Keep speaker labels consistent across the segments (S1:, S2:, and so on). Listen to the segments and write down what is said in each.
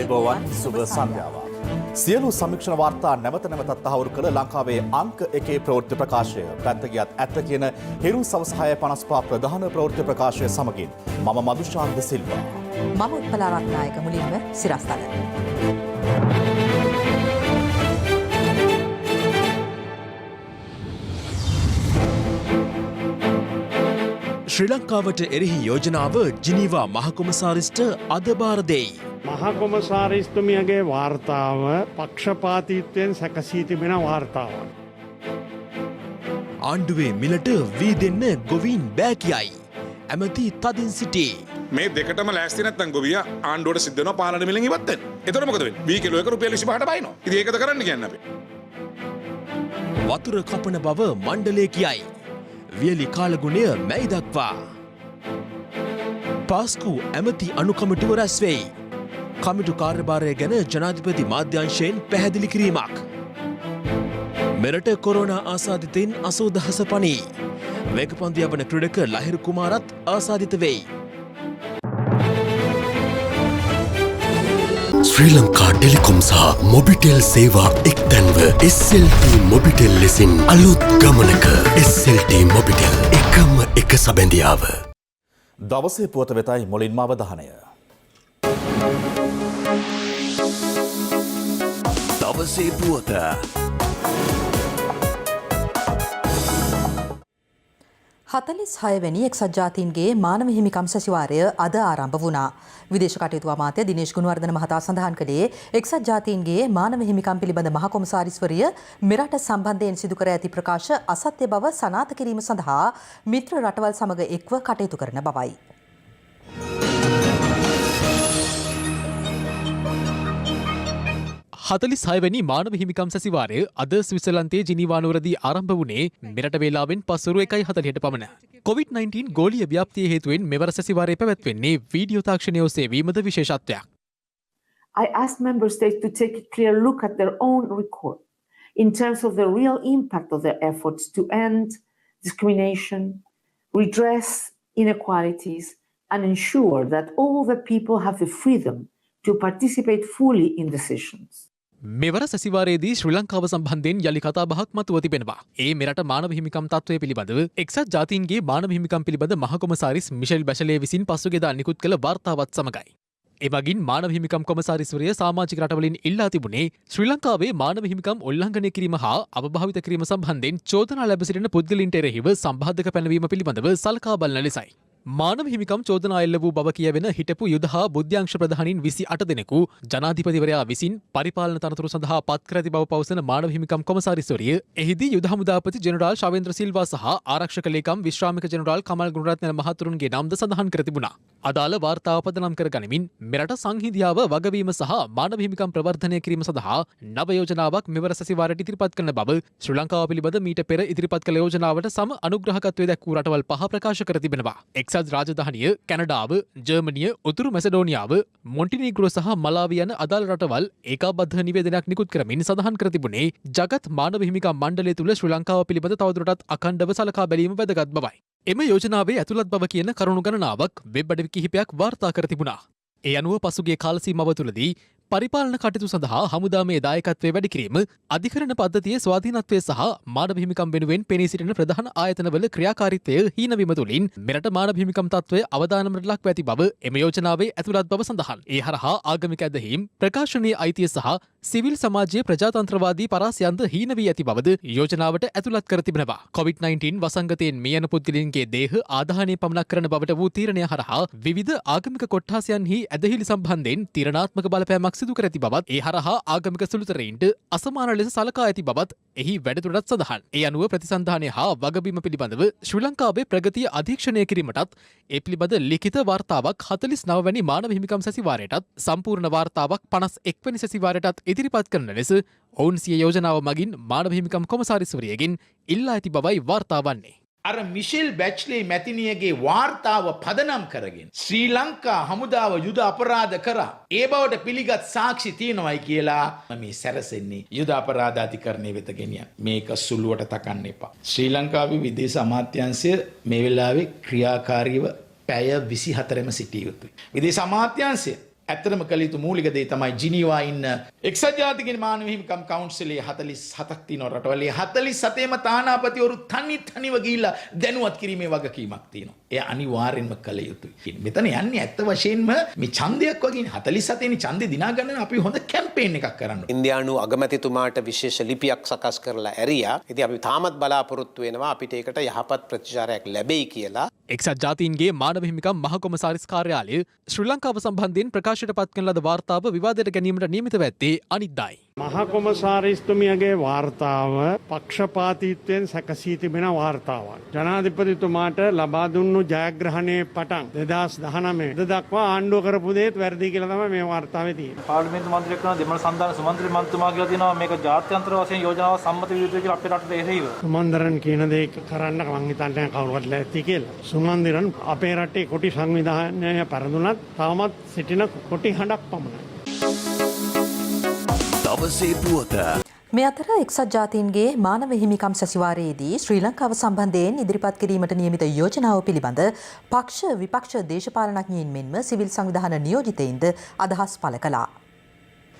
S1: ආයුබෝවන් සුබ සන්ධ්‍යාවක්. සියලු සමීක්ෂණ වාර්තා නැවත නැවතත් තහවුරු කළ ලංකාවේ අංක 1 ප්‍රවෘත්ති ප්‍රකාශය පැත්ත ගියත් ඇත්ත කියන හිරු සවස් 6:55 ප්‍රධාන ප්‍රවෘත්ති ප්‍රකාශය සමගින් මම මදුෂාන්ත සිල්වා.
S2: මම උත්පලා රත්නායක මුලින්ම සිරස්තල.
S3: ශ්‍රී ලංකාවට එරෙහි යෝජනාව ජිනීවා මහකොමසාරිස්ට අද බාර දෙයි.
S4: මහකොමසාරිස්තුමියගේ වාර්තාව පක්ෂපාතීත්වයෙන් සැකසී තිබෙන වාර්තාවක්.
S3: ආණ්ඩුවේ මිලට වී දෙන්න ගොවීන් බෑ කියයි. ඇමති තදින් සිටී.
S5: මේ දෙකටම ලෑස්ති නැත්නම් ගොවියා ආණ්ඩුවට සිද්ධ වෙනවා පාලන මිලෙන් ඉවත් වෙන්න. එතකොට මොකද වෙන්නේ? වී කිලෝ එක රුපියල් 25ට බයිනවා. ඉතින් ඒකද කරන්න කියන්නේ අපි.
S3: වතුර කපන බව මණ්ඩලය කියයි. වියලි කාලගුණය මැයි දක්වා. පාස්කු ඇමති අනුකමිටුව රැස් වෙයි. කමිටු කාර්යභාරය ගැන ජනාධිපති මාධ්‍යංශයෙන් පැහැදිලි කිරීමක්. මෙරට කොරෝනා ආසාදිතයින් 80,000 පනී. වේගපන්දු යවන ක්‍රීඩක ලහිරු කුමාරත් ආසාදිත වෙයි.
S6: ශ්‍රී ලංකා ටෙලිකොම් සහ මොබිටෙල් සේවා එක්තැන්ව SLT මොබිටෙල් ලෙසින් අලුත් ගමනක SLT මොබිටෙල් එකම එක සබැඳියාව.
S1: දවසේ පුවත වෙතයි මුලින්ම අවධානය.
S6: දවසේ පුවත.
S2: 46 වැනි එක්සත් ජාතීන්ගේ මානව හිමිකම් සැසිවාරය අද ආරම්භ වුණා. විදේශ කටයුතු අමාත්‍ය දිනේෂ් ගුණවර්ධන මහතා සඳහන් කළේ එක්සත් ජාතීන්ගේ මානව හිමිකම් පිළිබඳ මහ කොමසාරිස්වරිය මෙරට සම්බන්ධයෙන් සිදු කර ඇති ප්‍රකාශ අසත්‍ය බව සනාථ කිරීම සඳහා මිත්‍ර රටවල් සමග එක්ව කටයුතු කරන බවයි.
S7: වැනි මානව හිමිකම් සැසිවාරය අද ස්විට්සර්ලන්තයේ ජිනීවා නුවරදී ආරම්භ වුණේ මෙරට වේලාවෙන් පස්වරු 1:40ට පමණ. COVID-19 ගෝලීය ව්‍යාප්තිය හේතුවෙන් මෙවර සැසිවාරය පැවැත්වෙන්නේ වීඩියෝ තාක්ෂණය ඔස්සේ වීමද විශේෂත්වයක්.
S8: I ask member states to take a clear look at their own record in terms of the real impact of their efforts to end discrimination, redress inequalities, and ensure that all the people have the freedom to participate fully in decisions.
S7: මෙවර සැසිවාරයේදී ශ්‍රී ලංකාව සම්බන්ධයෙන් යලි කතාබහක් මතුව තිබෙනවා. ඒ මෙරට මානව හිමිකම් තත්ත්වය පිළිබඳව එක්සත් ජාතීන්ගේ මානව හිමිකම් පිළිබඳ මහ කොමසාරිස් මිෂෙල් බැෂලේ විසින් පසුගියදා නිකුත් කළ වාර්තාවත් සමගයි. එමගින් මානව හිමිකම් කොමසාරිස්වරිය සමාජික රටවලින් ඉල්ලා තිබුණේ ශ්‍රී ලංකාවේ මානව හිමිකම් උල්ලංඝනය කිරීම හා අපභාවිත කිරීම සම්බන්ධයෙන් චෝදනා ලැබ සිටින පුද්ගලයින්ට එරෙහිව සම්බාධක පැනවීම පිළිබඳව සලකා බලන ලෙසයි. මානව හිමිකම් චෝදනා එල්ල වූ බව කියවෙන හිටපු යුද හා බුද්ධ්‍යංශ ප්‍රධානීන් 28 දෙනෙකු ජනාධිපතිවරයා විසින් පරිපාලන තනතුරු සඳහා පත් කර ඇති බව පවසන මානව හිමිකම් කොමසාරිස්වරිය එහිදී යුද හමුදාපති ජෙනරාල් ශවේන්ද්‍ර සිල්වා සහ ආරක්ෂක ලේකම් විශ්‍රාමික ජෙනරාල් කමල් ගුණරත්න මහතුරුන්ගේ නම්ද සඳහන් කර තිබුණා. අදාළ වාර්තාව පදනම් කර ගනිමින් මෙරට සංහිඳියාව වගවීම සහ මානව හිමිකම් ප්‍රවර්ධනය කිරීම සඳහා නව යෝජනාවක් මෙවර සැසිවාරයට ඉදිරිපත් කරන බව ශ්‍රී ලංකාව පිළිබඳ මීට පෙර ඉදිරිපත් කළ යෝජනාවට සම අනුග්‍රහකත්වය දැක්වූ රටවල් 5 ප්‍රකාශ කර තිබෙනවා. එක්සත් රාජධානිය කැනඩාව, ජර්මනිය, උතුරු මැසඩෝනියාව, මොන්ටිනීග්‍රෝ සහ මලාවි යන අදාළ රටවල් ඒකාබද්ධ නිවේදනයක් නිකුත් කරමින් සඳහන් කර තිබුණේ ජගත් මානව හිමිකම් මණ්ඩලය තුළ ශ්‍රී ලංකාව පිළිබඳ තවදුරටත් අඛණ්ඩව සලකා බැලීම වැදගත් බවයි. එම යෝජනාවේ ඇතුළත් බව කියන කරුණු ගණනාවක් වෙබ් අඩවි කිහිපයක් වාර්තා කර තිබුණා. ඒ අනුව පසුගිය කාල සීමාව තුළදී පරිපාලන කටයුතු සඳහා හමුදාමේ දායකත්වය වැඩි කිරීම, අධිකරණ පද්ධතියේ ස්වාධීනත්වය සහ මානව හිමිකම් වෙනුවෙන් පෙනී සිටින ප්‍රධාන ආයතනවල ක්‍රියාකාරීත්වය හීනවීම තුළින් මෙරට මානව හිමිකම් තත්ත්වය අවදානමට ලක්ව ඇති බව එම යෝජනාවේ ඇතුළත් බව සඳහන්. ඒ හරහා ආගමික ඇදහීම්, ප්‍රකාශනීය අයිතිය සහ සිවිල් සමාජයේ ප්‍රජාතන්ත්‍රවාදී පරාසයන්ද හීන වී ඇති බවද යෝජනාවට ඇතුළත් කර තිබෙනවා. COVID-19 වසංගතයෙන් මිය යන පුද්ගලයන්ගේ දේහ ආදාහනය පමණක් කරන බවට වූ තීරණය හරහා විවිධ ආගමික කොට්ඨාසයන්හි ඇදහිලි සම්බන්ධයෙන් තීරණාත්මක බලපෑමක් සිදු කර ඇති බවත් ඒ හරහා ආගමික සුළුතරයින්ට අසමාන ලෙස සලකා ඇති බවත් එහි වැඩිදුරටත් සඳහන්. ඒ අනුව ප්‍රතිසන්ධානය හා වගබීම පිළිබඳව ශ්‍රී ලංකාවේ ප්‍රගතිය අධීක්ෂණය කිරීමටත් ඒ පිළිබඳ ලිඛිත වාර්තාවක් 49 වැනි මානව හිමිකම් සැසිවාරයටත් සම්පූර්ණ වාර්තාවක් 51 වැනි සැසිවාරයටත් ඉදිරිපත් කරන ලෙස ඔවුන් සිය යෝජනාව මගින් මානව හිමිකම් කොමසාරිස්වරියගෙන් ඉල්ලා ඇති බවයි වාර්තා වන්නේ.
S9: අර මිෂෙල් බැච්ලේ මැතිනියගේ වාර්තාව පදනම් කරගෙන ශ්‍රී ලංකා හමුදාව යුද අපරාධ කරා ඒ බවට පිළිගත් සාක්ෂි තියෙනවයි කියලා මේ සැරසෙන්නේ යුද අපරාධ අධිකරණය වෙත ගෙනියන්න. මේක සුළුවට තකන්න එපා. ශ්‍රී ලංකාවේ විදේශ අමාත්‍යාංශය මේ වෙලාවේ ක්‍රියාකාරීව පැය 24ම සිටිය යුතුයි. විදේශ අමාත්‍යාංශය ඇත්තටම කළ යුතු මූලික දේ තමයි ජිනීවා ඉන්න එක්සත් ජාතික මානව හිමිකම් කවුන්සිලේ 47ක් තියෙනවා රටවලේ 47ම තානාපතිවරු තනිව ගිහිල්ලා දැනුවත් කිරීමේ වගකීමක් තියෙනවා. ඒ අනිවාර්යෙන්ම කළ යුතුයි. මෙතන යන්නේ ඇත්ත වශයෙන්ම මේ ඡන්දයක් වගේ 47 වෙනි ඡන්දේ දිනා ගන්න අපි හොඳ කැම්පේන් එකක් කරන්න.
S10: ඉන්දියානු අගමැතිතුමාට විශේෂ ලිපියක් සකස් කරලා ඇරියා. ඉතින් අපි තාමත් බලාපොරොත්තු වෙනවා අපිට ඒකට යහපත් ප්‍රතිචාරයක් ලැබෙයි කියලා.
S7: එක්සත් ජාතීන්ගේ මානව හිමිකම් මහ කොමසාරිස් කාර්යාලය ශ්‍රී ලංකාව සම්බන්ධයෙන් ප්‍රකාශයට පත් කරන ලද වාර්තාව විවාදයට ගැනීමට නියමිතව ඇත්තේ අනිද්දායි.
S4: මහකොමසාරිස්තුමියගේ වාර්තාව පක්ෂපාතීත්වයෙන් සැකසී තිබෙන වාර්තාවක්. ජනාධිපතිතුමාට ලබා දුන්නු ජයග්‍රහණයේ පටන් 2019 දක්වා ආණ්ඩුව කරපු දේත් වැරදි කියලා තමයි මේ වාර්තාවේ තියෙන්නේ.
S11: පාර්ලිමේන්තු මන්ත්‍රියෙක් කරන දෙමළ සන්ධාන සුමන්ත්‍රී මන්ත්‍රීතුමා කියලා තියෙනවා මේක ජාත්‍යන්තර වශයෙන් යෝජනාව සම්මත විය යුතුයි කියලා අපේ රටට එරෙහිව.
S4: සුමන්දරන් කියන දේ කරන්න මං හිතන්නේ කවුරුවත් ලැස්ති කියලා. සුමන්දිරන් අපේ රටේ කොටි සංවිධානය පරදුනත් තවමත් සිටින කොටි හඬක් පමණයි.
S6: දවසේ පුවත
S2: මේ අතර එක්සත් ජාතීන්ගේ මානව හිමිකම් සැසිවාරයේදී ශ්‍රී ලංකාව සම්බන්ධයෙන් ඉදිරිපත් කිරීමට නියමිත යෝජනාව පිළිබඳ පක්ෂ විපක්ෂ දේශපාලනඥයින් මෙන්ම සිවිල් සංවිධාන නියෝජිතයින්ද අදහස් පළ කළා.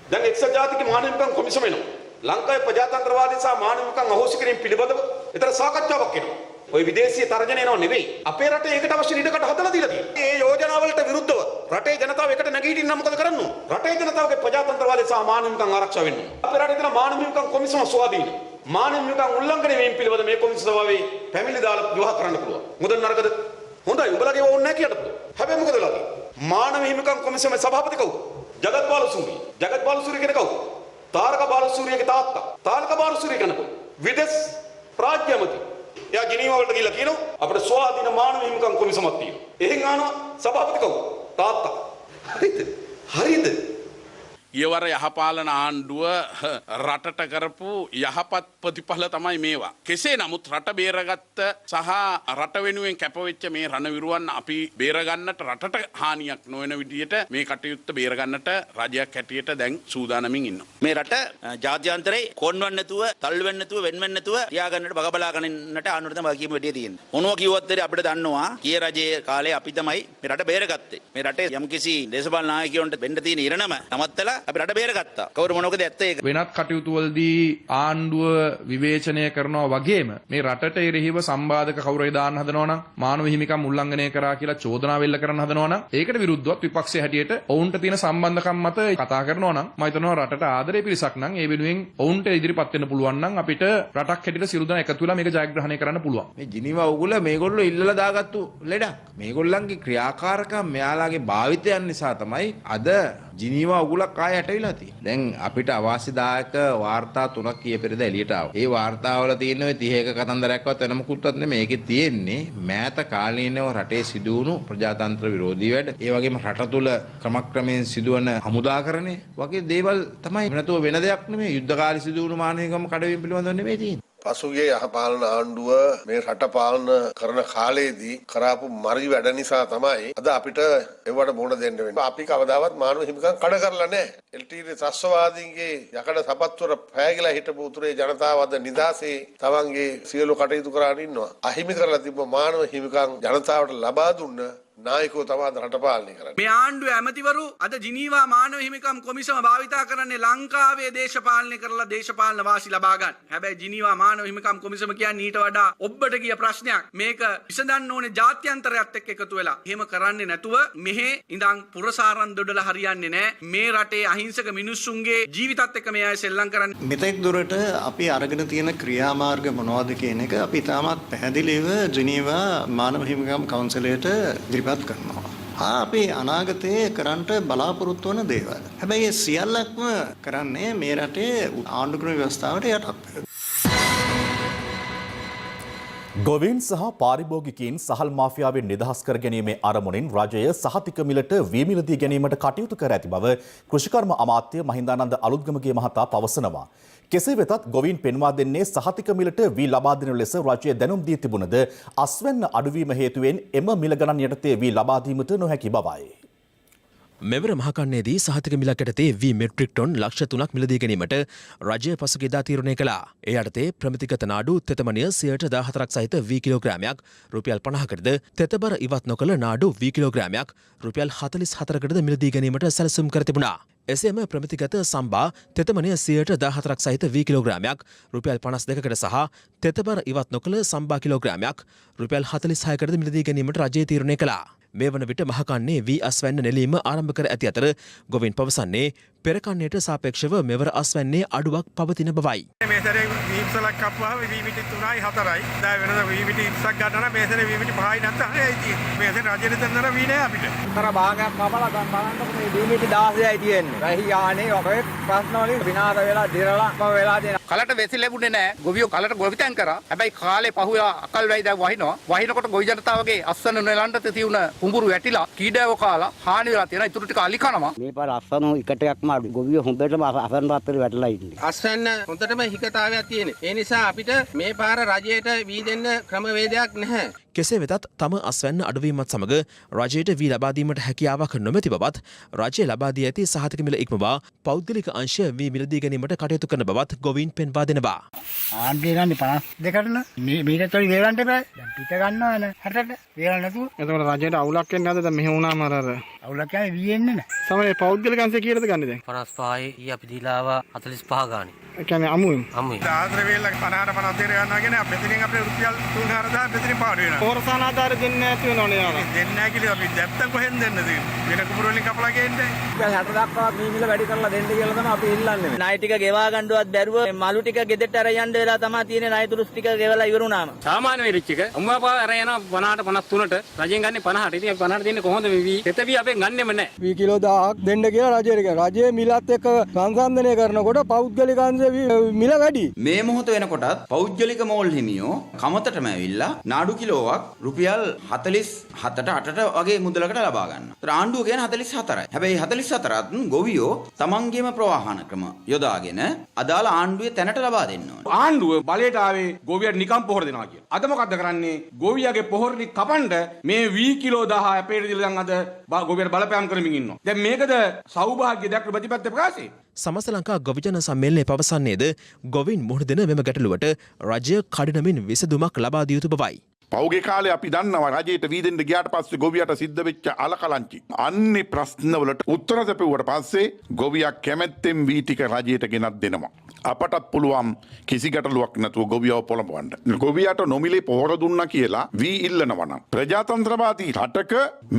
S12: දැන් එක්සත් ජාතික මානව හිමිකම් කොමිසම එනවා. ලංකාවේ ප්‍රජාතන්ත්‍රවාදී සහ මානව හිමිකම් අහෝසි කිරීම පිළිබඳව ඊතර සාකච්ඡාවක් එනවා. ඔය විදේශීය තර්ජන එනව නෙවෙයි. අපේ රටේ ඒකට අවශ්‍ය ඉඩකට හදලා දීලා තියෙනවා. මේ යෝජනාවලට විරුද්ධව රටේ ජනතාව එකට නැගී ඉන්න මොකද කරන්න ඕන? රටේ ජනතාවගේ ප්‍රජාතන්ත්‍රවාදී සහ මානව හිමිකම් ආරක්ෂා වෙන්න ඕන. අපේ රටේ තියෙන මානව හිමිකම් කොමිසම ස්වාධීන. මානව හිමිකම් උල්ලංඝනය වීම පිළිබඳ මේ කොමිසම සභාවේ පැමිණිලි දාලා විවාහ කරන්න පුළුවන්. මොකද නරකද? හොඳයි. උඹලගේ ඕනේ නැහැ කියන්න පුළුවන්. හැබැයි මොකද වෙලා තියෙන්නේ? මානව හිමිකම් කොමිසමේ සභාපති කවුද? ජගත් බාලසූරිය. ජගත් බාලසූරිය කියන කවුද? තාරක බාලසූරියගේ තාත්තා. තාරක බාලසූරිය කෙනෙකු. විදේශ රාජ්‍ය ඇමති. එයා ජිනීවා වලට ගිහිල්ලා කියනවා අපිට ස්වාධීන මානව හිමිකම් කොමිසමක් තියෙනවා. එහෙන් ආනවා සභාපති කවුද? තාත්තා. හරිද?
S13: ඊවර යහපාලන ආණ්ඩුව රටට කරපු යහපත් ප්‍රතිඵල තමයි මේවා. කෙසේ නමුත් රට බේරගත්ත සහ රට වෙනුවෙන් කැපවෙච්ච මේ රණවිරුවන් අපි බේරගන්නට රටට හානියක් නොවන විදියට මේ කටයුත්ත බේරගන්නට රජයක් හැටියට දැන් සූදානමින් ඉන්නවා.
S14: මේ රට ජාත්‍යන්තරේ කොන්වන්න නැතුව, තල්ලු වෙන්න නැතුව, වෙන්වෙන්න නැතුව තියාගන්නට බග බලා ගන්නට ආණ්ඩුවට තමයි කියමු වැඩි තියෙන්නේ. මොනවා කිව්වත් අපිට දන්නවා කී රජයේ කාලේ අපි තමයි මේ රට බේරගත්තේ. මේ රටේ යම්කිසි දේශපාලන නායකයන්ට වෙන්න තියෙන ඉරණම නවත්තලා අපි රට බේරගත්තා. කවුරු මොනවද ඇත්ත ඒක.
S15: වෙනත් කටයුතු වලදී ආණ්ඩුව විවේචනය කරනවා වගේම මේ රටට එරෙහිව සම්බාධක කවුරුයි දාන්න හදනවා නම් මානව හිමිකම් උල්ලංඝනය කරා කියලා චෝදනා වෙල්ල කරන්න හදනවා නම් ඒකට විරුද්ධව විපක්ෂයේ හැටියට ඔවුන්ට තියෙන සම්බන්ධකම් මත කතා කරනවා නම් මම හිතනවා රටට ආදරේ පිරිසක් නම් ඒ වෙනුවෙන් ඔවුන්ට ඉදිරිපත් වෙන්න පුළුවන් නම් අපිට රටක් හැටියට සියලු දෙනා එකතු වෙලා මේක ජයග්‍රහණය කරන්න පුළුවන්.
S9: මේ ජිනීවා උගුල මේගොල්ලෝ ඉල්ලලා දාගත්තු ලෙඩක්. මේගොල්ලන්ගේ ක්‍රියාකාරකම් මෙයාලාගේ භාවිතයන් නිසා තමයි අද ජිනීවා උගුලක් ආය ඇටවිලා තියෙන්නේ. දැන් අපිට අවාසිදායක වාර්තා 3ක් කිය පෙරද එළියට ආවා. ඒ වාර්තාවල තියෙන ඔය 31 කතන්දරයක්වත් වෙන මොකුත්වත් නෙමෙයි. මේකේ තියෙන්නේ මෑත කාලීනව රටේ සිදුවුණු ප්‍රජාතන්ත්‍ර විරෝධී වැඩ. ඒ වගේම රට තුල ක්‍රමක්‍රමයෙන් සිදුවන හමුදාකරණය වගේ දේවල් තමයි. වෙනතෝ වෙන දෙයක් නෙමෙයි. යුද්ධ කාලේ සිදුවුණු මානවිකම කඩවීම පිළිබඳව නෙමෙයි තියෙන්නේ.
S16: පසුගිය යහපාලන ආණ්ඩුව මේ රට පාලන කරන කාලයේදී කරාපු මරි වැඩ නිසා තමයි අද අපිට ඒවට මුහුණ දෙන්න වෙන්නේ. අපි කවදාවත් මානව හිමිකම් කඩ කරලා නැහැ. එල්ටීටී ත්‍රස්තවාදීන්ගේ යකඩ සපත්තුවර පෑගිලා හිටපු උතුරේ ජනතාව අද නිදාසේ තමන්ගේ සියලු කටයුතු කරගෙන ඉන්නවා. අහිමි කරලා තිබ්බ මානව හිමිකම් ජනතාවට ලබා දුන්න නායකෝ තමයි රට පාලනය කරන්නේ.
S17: මේ ආණ්ඩුවේ ඇමතිවරු අද ජිනීවා මානව හිමිකම් කොමිසම භාවිතා කරන්නේ ලංකාවේ දේශපාලනය කරලා දේශපාලන වාසි ලබා ගන්න. හැබැයි ජිනීවා මානව හිමිකම් කොමිසම කියන්නේ ඊට වඩා ඔබට ගිය ප්‍රශ්නයක්. මේක විසඳන්න ඕනේ ජාත්‍යන්තරයත් එක්ක එකතු වෙලා. එහෙම කරන්නේ නැතුව මෙහෙ ඉඳන් පුරසාරන් දොඩලා හරියන්නේ නැහැ. මේ රටේ අහිංසක මිනිස්සුන්ගේ ජීවිතත් එක්ක මේ අය සෙල්ලම් කරන්නේ.
S18: මෙතෙක් දුරට අපි අරගෙන තියෙන ක්‍රියාමාර්ග මොනවද කියන එක අපි තාමත් පැහැදිලිව ජිනීවා මානව හිමිකම් කවුන්සිලයට කරනවා. අපි අනාගතයේ කරන්නට බලාපොරොත්තු වන දේවල්. හැබැයි ඒ සියල්ලක්ම කරන්නේ මේ රටේ ආණ්ඩුක්‍රම ව්‍යවස්ථාවට යටත්.
S1: ගොවීන් සහ පාරිභෝගිකයින් සහල් මාෆියාවෙන් නිදහස් කර ගැනීමේ අරමුණින් රජය සහතික මිලට වී මිල දී ගැනීමට කටයුතු කර ඇති බව කෘෂිකර්ම අමාත්‍ය මහින්දානන්ද අලුත්ගමගේ මහතා පවසනවා. කෙසේ වෙතත් ගොවීන් පෙන්වා දෙන්නේ සහතික මිලට වී ලබා දෙන ලෙස රජය දැනුම් දී තිබුණද අස්වැන්න අඩුවීම හේතුවෙන් එම මිල ගණන් යටතේ වී ලබා දීමට නොහැකි බවයි.
S3: මෙවර මහකන්නේදී සහතික මිලක් යටතේ වී මෙට්‍රික් ටොන් ලක්ෂ 3ක් මිලදී ගැනීමට රජය පසුගියදා තීරණය කළා. ඒ යටතේ ප්‍රමිතිගත නාඩු තෙතමනිය 14%ක් සහිත වී කිලෝග්‍රෑමයක් රුපියල් 50කටද තෙතබර ඉවත් නොකළ නාඩු වී කිලෝග්‍රෑමයක් රුපියල් 44කටද මිලදී ගැනීමට සැලසුම් කර තිබුණා. එසේම ප්‍රමිතිගත සම්බා තෙතමනිය 14%ක් සහිත වී කිලෝග්‍රෑමයක් රුපියල් 52කට සහ තෙතබර ඉවත් නොකළ සම්බා කිලෝග්‍රෑමයක් රුපියල් 46කටද මිලදී ගැනීමට රජය තීරණය කළා. මේ වන විට මහකන්නේ වී අස්වැන්න නෙලීම ආරම්භ කර ඇති අතර ගොවින් පවසන්නේ පෙරකන්නයට සාපේක්ෂව මෙවර අස්වැන්නේ අඩුවක් පවතින බවයි.
S4: මේ සැරේ වීම්සලක් කපුවාම වීමිටි 3යි 4යි. දැන් වෙනද වීමිටි 20ක් ගන්නවා නම් මේ සැරේ වීමිටි 5යි නැත්නම් ඒ තියෙන්නේ. මේ සැරේ රජෙට දෙන්නර වී නෑ අපිට.
S19: අර භාගයක් කපලා දැන් බලන්නකො මේ වීමිටි 16යි තියෙන්නේ. රහි යානේ ඔය ප්‍රශ්න වලින් විනාශ වෙලා දිරලා වෙලා දෙන.
S17: කලට වෙසි ලැබුණේ නෑ. ගොවියෝ කලට ගොවිතැන් කරා. හැබැයි කාලේ පහුවා අකල් වෙයි දැන් වහිනවා. වහිනකොට ගොවි ජනතාවගේ අස්වැන්න නෙලන්ට තියුණ කුඹුරු වැටිලා කීඩාව කාලා හානි වෙලා තියෙනවා. ඊටු ටික අලි කනවා.
S19: මේ පාර අස්වැන්න එකටයක්ම අඩු. ගොවියෝ හොඳටම අසරණ පත්‍රේ වැටලා ඉන්නේ.
S17: අස්වැන්න හොඳටම හිකතාවයක් තියෙනවා. ඒ නිසා අපිට මේ පාර රජයට වී දෙන්න ක්‍රමවේදයක් නැහැ.
S3: කෙසේ වෙතත් තම අස්වැන්න අඩුවීමත් සමග රජයට වී ලබා දීමට හැකියාවක් නොමැති බවත් රජය ලබා දී ඇති සහතික මිල ඉක්මවා පෞද්ගලික අංශ වී මිලදී ගැනීමට කටයුතු කරන බවත් ගොවීන් පෙන්වා දෙනවා.
S19: ආණ්ඩුවේ ගන්නේ 52කට මේකට තොරි වේලන්න එපා. දැන් පිට ගන්නවනේ 60ට වේලන්න නැතුව.
S4: එතකොට රජයට අවුලක් වෙන්නේ නැද්ද? දැන් මෙහෙම වුණාම අර
S19: අවුලක් කියන්නේ වී එන්නේ නැහැ.
S4: සමහර පෞද්ගලික අංශය කීයටද ගන්නේ දැන්?
S20: 55යි ඊ අපි දීලාව 45 ගානේ.
S4: ඒ කියන්නේ අමුයි.
S20: අමුයි.
S4: ආශ්‍ර වේලක් 50ට 52 යනවා කියන්නේ අපිටින් අපේ රුපියල් 3000 මෙතනින් පාඩු වෙනවා. පොරසාන ආධාර දෙන්නේ නැති වෙනවනේ යාලා. දෙන්නේ නැහැ කියලා අපි දැත්තන් කොහෙන්ද දෙන්නද? වෙන කුඹුර වලින් කපලා ගේන්නේ.
S19: රුපියල් 60 දක්වා මේ මිල වැඩි කරලා දෙන්න කියලා තමයි අපි ඉල්ලන්නේ. ණය ටික ගෙවා ගන්නවත් බැරුව මලු ටික ගෙදරට අර යන්න වෙලා තමයි තියෙන්නේ ණය තුරුස් ටික ගෙවලා ඉවරුණාම.
S17: සාමාන්‍ය වෙරිච් එක අම්මාපා අර යනවා 50ට 53ට රජෙන් ගන්නේ 50ට. ඉතින් 50ට දෙන්නේ කොහොමද මේ වී? තෙත වී අපෙන් ගන්නෙම නැහැ.
S19: වී කිලෝ 1000ක් දෙන්න කියලා රජයට කියනවා. රජයේ මිලත් එක්ක සංසන්දනය කරනකොට පෞද්ගලික අංශයේ මිල වැඩි.
S14: මේ මොහොත වෙනකොටත් පෞද්ගලික මෝල් හිමියෝ කමතටම ඇවිල්ලා නාඩු කිලෝවක් රුපියල් 47ට 8ට වගේ මුදලකට ලබා ගන්නවා. ඒතර ආණ්ඩුව කියන්නේ 44යි. හැබැයි 44ත් ගොවියෝ තමන්ගේම ප්‍රවාහන ක්‍රම යොදාගෙන අදාළ ආණ්ඩුවේ තැනට ලබා දෙන්න ඕනේ.
S12: ආණ්ඩුව බලයට ආවේ ගොවියට නිකම් පොහොර දෙනවා කියලා. අද මොකද්ද කරන්නේ? ගොවියාගේ පොහොර ටික කපන්න මේ වී කිලෝ 1000 අපේට දීලා දැන් අද ගොවියට බලපෑම් කරමින් ඉන්නවා. දැන් මේකද සෞභාග්‍ය දක්ව ප්‍රතිපත්ති ප්‍රකාශය.
S3: සමස්ත ලංකා ගොවිජන සම්මේලනය පවසන්නේද ගොවින් මුහුණ දෙන මෙම ගැටලුවට රජය කඩිනමින් විසඳුමක් ලබා දිය යුතු බවයි.
S5: පෞගේ කාලේ අපි දන්නවා රජයට වී දෙන්න ගියාට පස්සේ ගොවියට සිද්ධ වෙච්ච අලකලංචි. අන්නේ ප්‍රශ්නවලට උත්තර දෙපුවට පස්සේ ගොවියා කැමැත්තෙන් වී ටික රජයට ගෙනත් දෙනවා. අපටත් පුළුවන් කිසි ගැටලුවක් නැතුව ගොවියව පොළඹවන්න. ගොවියට නොමිලේ පොහොර දුන්නා කියලා වී ඉල්ලනවා නම් ප්‍රජාතන්ත්‍රවාදී රටක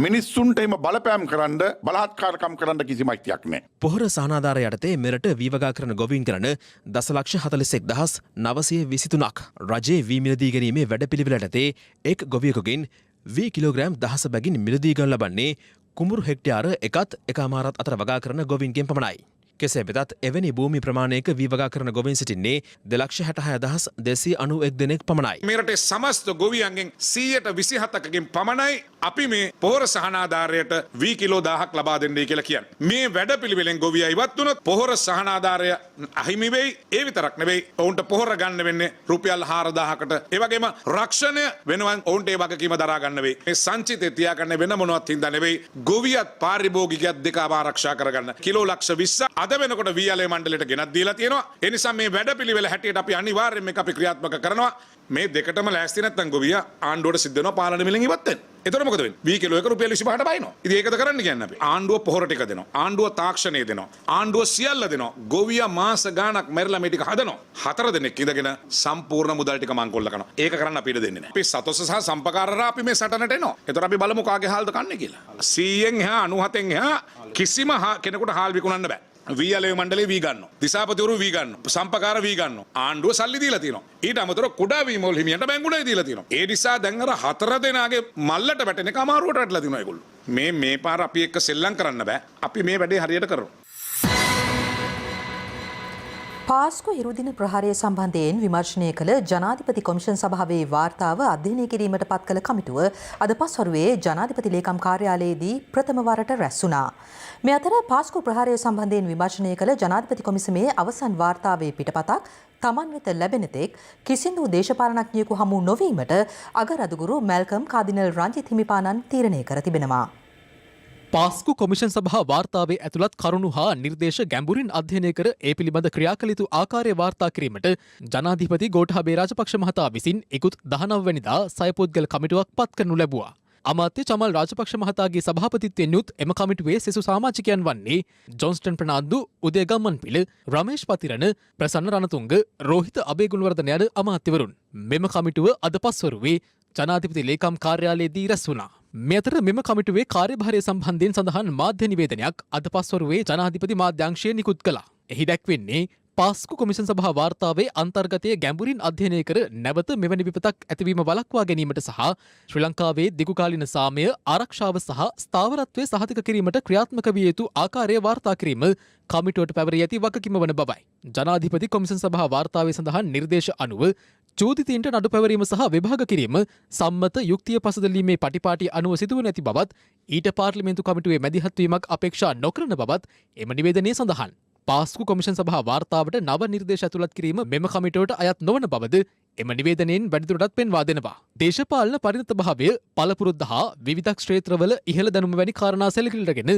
S5: මිනිස්සුන්ට එම බලපෑම් කරන්න බලහත්කාරකම් කරන්න කිසිම අයිතියක් නැහැ.
S3: පොහොර සහනාධාර යටතේ මෙරට වී වගා කරන ගොවීන් කරන 1,41,923ක් රජයේ වී මිලදී ගැනීමේ වැඩපිළිවෙල යටතේ එක් ගොවියෙකුගෙන් වී කිලෝග්‍රෑම් 10 බැගින් මිලදී ගනු ලබන්නේ කුඹුරු හෙක්ටයාර 1.1 අතර වගා කරන ගොවීන්ගෙන් පමණයි. කෙසේ වෙතත් එවැනි භූමි ප්‍රමාණයක වී වගා කරන ගොවීන් සිටින්නේ 266,291 දෙනෙක් පමණයි.
S5: මේ රටේ සමස්ත ගොවියන්ගෙන් 127කකින් පමණයි අපි මේ පොහොර සහනාධාරයට වී කිලෝ 1000ක් ලබා දෙන්නයි කියලා කියන්නේ. මේ වැඩපිළිවෙලෙන් ගොවියා ඉවත් වුණොත් පොහොර සහනාධාරය අහිමි වෙයි. ඒ විතරක් නෙවෙයි ඔවුන්ට පොහොර ගන්න වෙන්නේ රුපියල් 4000කට. ඒ වගේම රක්ෂණය වෙනවා ඔවුන්ට ඒ වගකීම දරා ගන්න වෙයි. මේ සංචිතය තියාගන්න වෙන මොනවත් හින්දා නෙවෙයි. ගොවියත් පාරිභෝගිකයත් දෙකම ආරක්ෂා කරගන්න. කිලෝ ලක්ෂ 20 අද වෙනකොට වීඇලේ මණ්ඩලයට ගෙනත් දීලා තියෙනවා. ඒ නිසා මේ වැඩපිළිවෙල හැටියට අපි අනිවාර්යයෙන් මේක අපි ක්‍රියාත්මක කරනවා. මේ දෙකටම ලෑස්ති නැත්නම් ගොවියා ආණ්ඩුවට සිද්ධ වෙනවා පාලන මිලෙන් ඉවත් වෙන්න. එතකොට මොකද වෙන්නේ? වී කිලෝ එක රුපියල් 25ට බයිනවා. ඉතින් ඒකද කරන්න කියන්නේ අපි. ආණ්ඩුව පොහොර ටික දෙනවා. ආණ්ඩුව තාක්ෂණය දෙනවා. ආණ්ඩුව සියල්ල දෙනවා. ගොවියා මාස ගාණක් මැරිලා මේ ටික හදනවා. 4 දෙනෙක් ඉඳගෙන සම්පූර්ණ මුදල් ටික මංකොල්ල කරනවා. ඒක කරන්න අපිට දෙන්නේ නැහැ. අපි සතොස්ස සහ සම්පකාරරා අපි මේ සටනට එනවා. එතකොට අපි බලමු කාගේ හාල්ද කන්නේ කියලා. 100න් එහා 97න් එහා කිසිම කෙනෙකුට හාල් විකුණන්න බෑ. වීඇලේ මණ්ඩලේ වී ගන්නවා. දිසාපතිවරු වී ගන්නවා. සම්පකාර වී ගන්නවා. ආණ්ඩුව සල්ලි දීලා තියෙනවා. ඊට අමතරව කුඩා වී මොල් හිමියන්ට බැංකුවලයි දීලා තියෙනවා. ඒ නිසා දැන් අර 4 දෙනාගේ මල්ලට වැටෙන එක අමාරුවට වැටලා තිනවා ඒගොල්ලෝ. මේ පාර අපි එක්ක සෙල්ලම් කරන්න බෑ. අපි මේ වැඩේ හරියට කරමු.
S2: පාස්කු හිරුදින ප්‍රහාරය සම්බන්ධයෙන් විමර්ශනය කළ ජනාධිපති කොමිෂන් සභාවේ වාර්තාව අධ්‍යයනය කිරීමට පත් කළ කමිටුව අද පස්වරුවේ ජනාධිපති ලේකම් කාර්යාලයේදී ප්‍රථම වරට රැස් වුණා. මේ අතර පාස්කු ප්‍රහාරය සම්බන්ධයෙන් විමර්ශනය කළ ජනාධිපති කොමිසමේ අවසන් වාර්තාවේ පිටපතක් තමන් වෙත ලැබෙන තෙක් කිසිදු දේශපාලනඥයෙකු හමු නොවීමට අගරදුගුරු මැල්කම් කාදිනල් රංජිත් හිමිපාණන් තීරණය කර තිබෙනවා.
S7: පාස්කු කොමිෂන් සභා වාර්තාවේ ඇතුළත් කරුණු හා නිර්දේශ ගැඹුරින් අධ්‍යයනය කර ඒ පිළිබඳ ක්‍රියා කළ යුතු ආකාරය වාර්තා කිරීමට ජනාධිපති ගෝඨාභය රාජපක්ෂ මහතා විසින් ඉකුත් 19 වෙනිදා සයපොත්ගල කමිටුවක් පත් කරනු ලැබුවා. අමාත්‍ය චමල් රාජපක්ෂ මහතාගේ සභාපතිත්වයෙන් යුත් එම කමිටුවේ සෙසු සමාජිකයන් වන්නේ ජොන්ස්ටන් ප්‍රනාන්දු, උදය ගම්මන්පිල, රමේෂ් පතිරණ, ප්‍රසන්න රණතුංග, රෝහිත අබේගුණවර්ධන යන අමාත්‍යවරුන්. මෙම කමිටුව අද පස්වරුවේ ජනාධිපති ලේකම් කාර්යාලයේදී රැස් වුණා. මේ අතර මෙම කමිටුවේ කාර්යභාරය සම්බන්ධයෙන් සඳහන් මාධ්‍ය නිවේදනයක් අද පස්වරුවේ ජනාධිපති මාධ්‍යාංශය නිකුත් කළා. එහි දැක්වෙන්නේ පාස්කු කොමිෂන් සභා වාර්තාවේ අන්තර්ගතයේ ගැඹුරින් අධ්‍යයනය කර නැවත මෙවැනි විපතක් ඇතිවීම වළක්වා ගැනීමට සහ ශ්‍රී ලංකාවේ දිගුකාලීන සාමය, ආරක්ෂාව සහ ස්ථාවරත්වය සහතික කිරීමට ක්‍රියාත්මක විය යුතු ආකාරය වාර්තා කිරීම කමිටුවට පැවරී ඇති වගකීම වන බවයි. ජනාධිපති කොමිෂන් සභා වාර්තාවේ සඳහන් නිර්දේශ අනුව චෝදිතයින්ට නඩු පැවරීම සහ විභාග කිරීම සම්මත යුක්තිය පසුදැලීමේ පටිපාටි අනුව සිදුව නැති බවත් ඊට පාර්ලිමේන්තු කමිටුවේ මැදිහත්වීමක් අපේක්ෂා නොකරන බවත් එම නිවේදනයේ සඳහන්. පාස්කු කොමිෂන් සභා වාර්තාවට නව නිර්දේශ ඇතුළත් කිරීම මෙම කමිටුවට අයත් නොවන බවද එම නිවේදනයෙන් වැඩිදුරටත් පෙන්වා දෙනවා. දේශපාලන පරිණත භාවය, පළපුරුද්ද හා විවිධ ක්ෂේත්‍රවල ඉහළ දැනුම වැනි කාරණා සැලකිලිටගෙන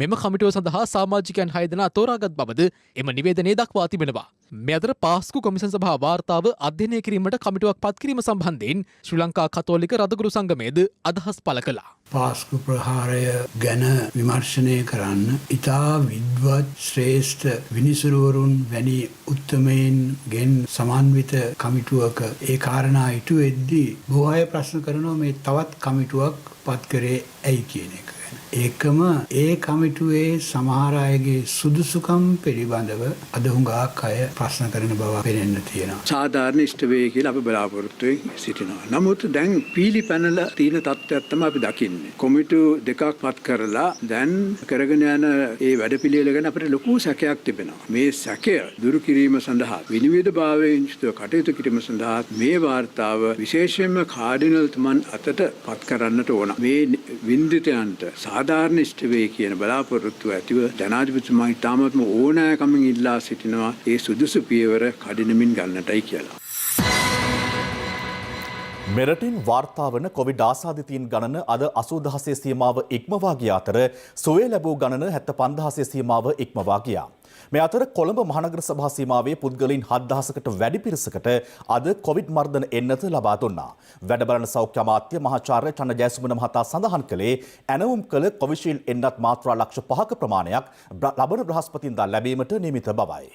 S7: මෙම කමිටුව සඳහා සමාජිකයන් 6 දෙනා තෝරාගත් බවද එම නිවේදනයේ දක්වා තිබෙනවා. මේ අතර පාස්කු කොමිෂන් සභා වාර්තාව අධ්‍යයනය කිරීමට කමිටුවක් පත් කිරීම සම්බන්ධයෙන් ශ්‍රී ලංකා කතෝලික රදගුරු සංගමයේද අදහස් පළ කළා.
S21: පාස්කු ප්‍රහාරය ගැන විමර්ශනය කරන්න ඉතා විද්වත් ශ්‍රේෂ්ඨ විනිසුරුවරුන් වැනි උත්තමයින් ගෙන් සමන්විත කමිටුවක ඒ කාරණා ඉටු වෙද්දී බොහෝ අය ප්‍රශ්න කරනවා මේ තවත් කමිටුවක් පත් කරේ ඇයි කියන එක. ඒකම ඒ කමිටුවේ සමහර අයගේ සුදුසුකම් පිළිබඳව අද හුඟක් අය ප්‍රශ්න කරන බව පේන්න තියෙනවා.
S22: සාධාරණ ඉෂ්ට වේ කියලා අපි බලාපොරොත්තු සිටිනවා. නමුත් දැන් පීලි පැනල තියෙන තත්ත්වයක් තමයි අපි දකින්නේ. කොමිටු දෙකක් පත් කරලා දැන් කරගෙන යන ඒ වැඩපිළිවෙල ගැන අපිට ලොකු සැකයක් තිබෙනවා. මේ සැකය දුරු කිරීම සඳහා විනිවිදභාවයෙන් යුතුව කටයුතු කිරීම සඳහා මේ වාර්තාව විශේෂයෙන්ම කාඩිනල් තුමන් අතට පත් කරන්නට ඕන. මේ වින්දිතයන්ට සාධාරණ ඉෂ්ට වේ කියන බලාපොරොත්තුව ඇතිව ජනාධිපතිතුමා ඉතාමත්ම ඕනෑකමින් ඉල්ලා සිටිනවා ඒ සුදුසු පියවර කඩිනමින් ගන්නටයි කියලා.
S1: මෙරටින් වාර්තා වන කොවිඩ් ආසාදිතයින් ගණන අද 80000 සීමාව ඉක්මවා ගිය අතර සුවය ලැබූ ගණන 75000 සීමාව ඉක්මවා ගියා. මේ අතර කොළඹ මහනගර සභා සීමාවේ පුද්ගලයන් 7000කට වැඩි පිරිසකට අද කොවිඩ් මර්ධන එන්නත ලබා දුන්නා. වැඩ බලන සෞඛ්‍ය අමාත්‍ය මහාචාර්ය චන්න ජයසුමන මහතා සඳහන් කළේ ඇනවුම් කළ කොවිෂීල්ඩ් එන්නත් මාත්‍රා ලක්ෂ 5ක ප්‍රමාණයක් ලබන බ්‍රහස්පතින්දා ලැබීමට නියමිත බවයි.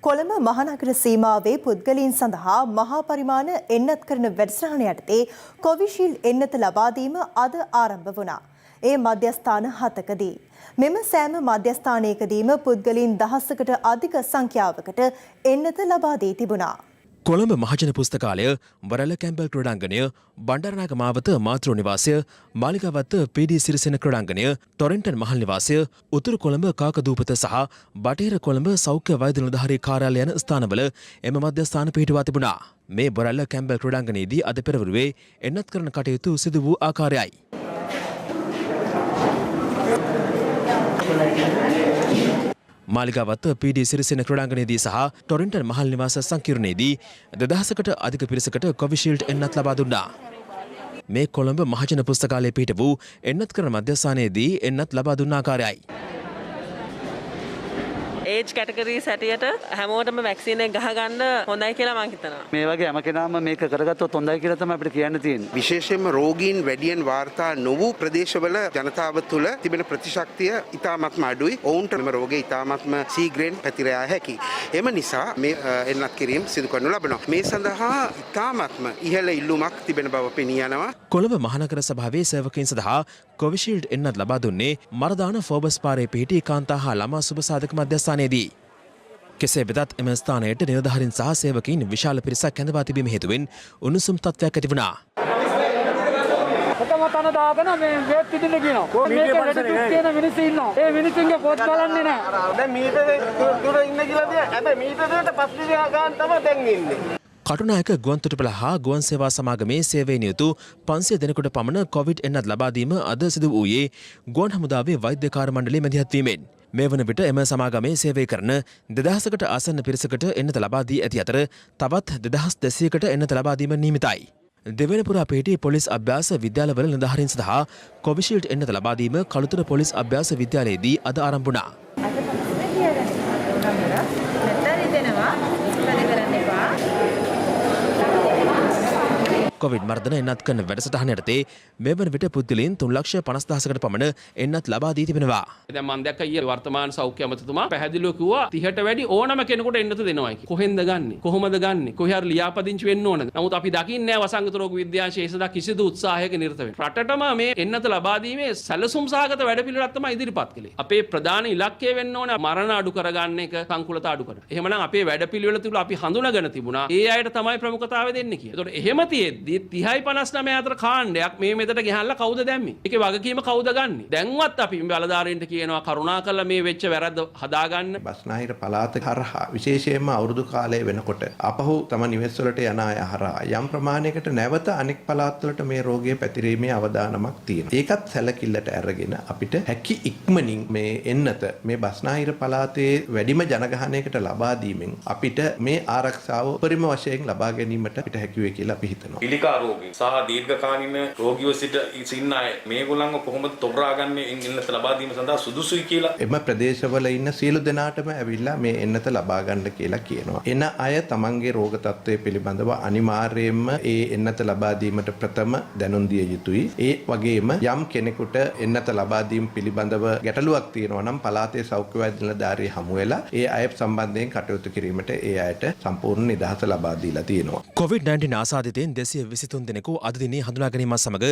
S23: කොළඹ මහනගර සීමාවේ පුද්ගලයන් සඳහා මහා පරිමාණ එන්නත් කරන වැඩසටහන යටතේ කොවිෂීල්ඩ් එන්නත ලබා දීම අද ආරම්භ වුණා. ඒ මධ්‍යස්ථාන 7කදී. මෙම සෑම මධ්‍යස්ථානයකදීම පුද්ගලයන් 1000කට අධික සංඛ්‍යාවකට එන්නත ලබා දී තිබුණා.
S3: කොළඹ මහජන පුස්තකාලය, වරල කැම්පල් ක්‍රඩාංගණය, බණ්ඩාරනායක මාවත මාතෘ නිවාසය, මාලිගාවත්ත පීඩී සිරිසෙන ක්‍රඩාංගණය, ටොරෙන්ටන් මහල් නිවාසය, උතුරු කොළඹ කාකදූපත සහ බටහිර කොළඹ සෞඛ්‍ය වෛද්‍ය නිලධාරී කාර්යාලය යන ස්ථානවල එම මධ්‍යස්ථාන පිහිටුවා තිබුණා. මේ වරල කැම්පල් ක්‍රඩාංගණයේදී අද පෙරවරුවේ එන්නත් කරන කටයුතු සිදු වූ ආකාරයයි. මාලිගාවත්ත පීඩී සිරිසෙන ක්‍රඩාංගණයේදී සහ ටොරෙන්ටන් මහල් නිවාස සංකීර්ණයේදී 2000කට අධික පිරිසකට කොවිෂීල්ඩ් එන්නත් ලබා දුන්නා. මේ කොළඹ මහජන පුස්තකාලයේ පිහිට වූ එන්නත් කරන මධ්‍යස්ථානයේදී එන්නත් ලබා දුන්න ආකාරයයි.
S24: ඒජ් කැටගරීස් හැටියට හැමෝටම වැක්සින් එක ගහගන්න හොඳයි කියලා මම හිතනවා.
S25: මේ වගේ හැම කෙනාම මේක කරගත්තොත් හොඳයි කියලා තමයි අපිට කියන්න තියෙන්නේ.
S26: විශේෂයෙන්ම රෝගීන් වැඩියෙන් වාර්තා නොවූ ප්‍රදේශවල ජනතාව තුළ තිබෙන ප්‍රතිශක්තිය ඉතාමත්ම අඩුයි. ඔවුන්ට මෙම රෝගය ඉතාමත්ම සීඝ්‍රයෙන් පැතිර යා හැකියි. එම නිසා මේ එන්නත් කිරීම සිදු කරනු ලබනවා. මේ සඳහා ඉතාමත්ම ඉහළ ඉල්ලුමක් තිබෙන බව පෙනී යනවා.
S3: කොළඹ මහනගර සභාවේ සේවකයන් සඳහා කොවිෂීල්ඩ් එන්නත් ලබා දුන්නේ මරදාන ෆෝබස් පාරේ පිහිටි කාන්තා හා ළමා සුබසාධක මධ්‍යස්ථානයේදී. කෙසේ වෙතත් එම ස්ථානයට නිලධාරීන් සහ සේවකයින් විශාල පිරිසක් ඇඳවා තිබීම හේතුවෙන් උණුසුම් තත්ත්වයක් ඇති වුණා.
S27: තන දාගෙන මේ වේත් පිටින්න කියනවා. මේක රෙඩි කියන මිනිස්සු ඉන්නවා. ඒ මිනිස්සුන්ගේ පොත් බලන්නේ නැහැ. දැන් මීටරේ දුර ඉන්න කියලා දිය. හැබැයි මීටරේට පස්සේ ගන්න තමයි දැන් ඉන්නේ.
S3: කටුනායක ගුවන්තොටුපළ හා ගුවන් සේවා සමාගමේ සේවයේ නියුතු 500 දෙනෙකුට පමණ කොවිඩ් එන්නත් ලබා දීම අද සිදු වූයේ ගුවන් හමුදාවේ වෛද්‍ය කාර්ය මණ්ඩලයේ මැදිහත් වීමෙන්. මේ වන විට එම සමාගමේ සේවය කරන 2000කට ආසන්න පිරිසකට එන්නත ලබා දී ඇති අතර තවත් 2200කට එන්නත ලබා දීම නියමිතයි. දෙවනපුරා පිහිටි පොලිස් අභ්‍යාස විද්‍යාලවල නිලධාරීන් සඳහා කොවිෂීල්ඩ් එන්නත ලබා දීම කළුතර පොලිස් අභ්‍යාස විද්‍යාලයේදී අද ආරම්භ වුණා. කොවිඩ් මර්ධන එන්නත් කරන වැඩසටහන යටතේ මේ වන විට පුද්ගලයන් 3,50,000කට පමණ එන්නත් ලබා දී තිබෙනවා.
S6: දැන් මම දැක්ක ඊයේ වර්තමාන සෞඛ්‍ය අමාත්‍යතුමා පැහැදිලිව කිව්වා 30ට වැඩි ඕනම කෙනෙකුට එන්නත දෙනවා කියලා. කොහෙන්ද ගන්නෙ? කොහොමද ගන්නෙ? කොහේ හරි ලියාපදිංචි වෙන්න ඕනද? නමුත් අපි දකින්නේ නැහැ වසංගත රෝග විද්‍යාංශයේ සදා කිසිදු උත්සාහයක නිරත වෙන්නේ. රටටම මේ එන්නත ලබා දීමේ සැලසුම් සහගත වැඩපිළිවෙලක් තමයි ඉදිරිපත් කළේ. අපේ ප්‍රධාන ඉලක්කය වෙන්න ඕනේ මරණ අඩු කරගන්න එක, සංකුලතා අඩු කරගන්න. එහෙමනම් අපේ වැඩපිළිවෙල තුල අපි හඳුනාගෙන තිබුණා. ඒ අයට තමයි ප්‍රමුඛතාවය දෙන්නේ කියලා. ඒතකොට එහෙම තියෙද්දි 30-59 අතර කාණ්ඩයක් මේ මෙතට ගහලා කවුද දැම්මේ? ඒකේ වගකීම කවුද ගන්නෙ? දැන්වත් අපි බලධාරීන්ට කියනවා කරුණා කරලා මේ වෙච්ච වැරද්ද හදාගන්න.
S8: බස්නාහිර පළාත හරහා විශේෂයෙන්ම අවුරුදු කාලය වෙනකොට අපහු තම නිවෙස් වලට යන අය හරහා යම් ප්‍රමාණයකට නැවත අනෙක් පළාත් වලට මේ රෝගය පැතිරීමේ අවදානමක් තියෙනවා. ඒකත් සැලකිල්ලට අරගෙන අපිට හැකි ඉක්මනින් මේ එන්නත මේ බස්නාහිර පළාතේ වැඩිම ජනගහනයකට ලබා දීමෙන් අපිට මේ ආරක්ෂාව උපරිම වශයෙන් ලබා ගැනීමට අපිට හැකි වෙයි කියලා අපි හිතනවා.
S9: පිළිකා රෝගී සහ දීර්ඝකාලීන රෝගීව සිටින අය මේගොල්ලන්ව කොහොමද තොරාගන්නේ එන්නත ලබා දීම සඳහා සුදුසුයි කියලා
S8: එම ප්‍රදේශවල ඉන්න සියලු දෙනාටම ඇවිල්ලා මේ එන්නත ලබා ගන්න කියලා කියනවා. එන අය තමන්ගේ රෝග තත්ත්වය පිළිබඳව අනිවාර්යයෙන්ම ඒ එන්නත ලබා දීමට ප්‍රථම දැනුම් දිය යුතුයි. ඒ වගේම යම් කෙනෙකුට එන්නත ලබා දීම පිළිබඳව ගැටලුවක් තියෙනවා නම් පළාතේ සෞඛ්‍ය වෛද්‍ය නිලධාරිය හමු වෙලා ඒ අය සම්බන්ධයෙන් කටයුතු කිරීමට ඒ අයට සම්පූර්ණ නිදහස ලබා දීලා තියෙනවා.
S3: COVID-19 ආසාදිතයින් 223 දෙනෙකු අද දිනේ හඳුනා ගැනීමත් සමග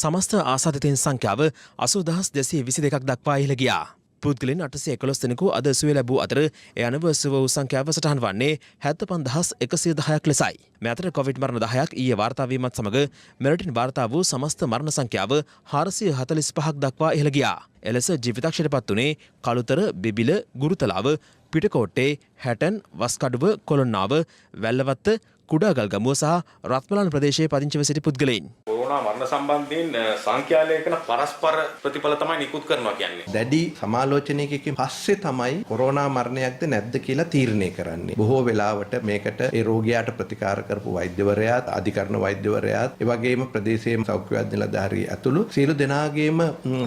S3: සමස්ත ආසාදිතයින් සංඛ්‍යාව 80222ක් දක්වා ඉහළ ගියා. පුද්ගලයන් 811 දෙනෙකු අද සුවය ලැබූ අතර ඒ අනුව සුව වූ සංඛ්‍යාව සටහන් වන්නේ 75110ක් ලෙසයි. මේ අතර කොවිඩ් මරණ 10ක් ඊයේ වාර්තා වීමත් සමග මෙරටින් වාර්තා වූ සමස්ත මරණ සංඛ්‍යාව 445ක් දක්වා ඉහළ ගියා. එලෙස ජීවිතක්ෂයටපත් වුණේ කළුතර, බිබිල, ගුරුතලාව, පිටකොට්ටේ, හැටන්, වස්කඩුව, කොළොන්නාව, වැල්ලවත්ත, කුඩාගල්ගමුව සහ රත්මලාන ප්‍රදේශයේ පදිංචිව සිටි පුද්ගලයන්.
S9: කොරෝනා මරණ සම්බන්ධයෙන් සංඛ්‍යාලයකන පරස්පර ප්‍රතිඵල තමයි නිකුත් කරනවා කියන්නේ.
S8: දැඩි සමාලෝචනයකින් පස්සේ තමයි කොරෝනා මරණයක්ද නැද්ද කියලා තීරණය කරන්නේ. බොහෝ වෙලාවට මේකට ඒ රෝගියාට ප්‍රතිකාර කරපු වෛද්‍යවරයාත්, අධිකරණ වෛද්‍යවරයාත්, ඒ වගේම ප්‍රදේශයේ සෞඛ්‍ය වෛද්‍ය නිලධාරී ඇතුළු සියලු දෙනාගේම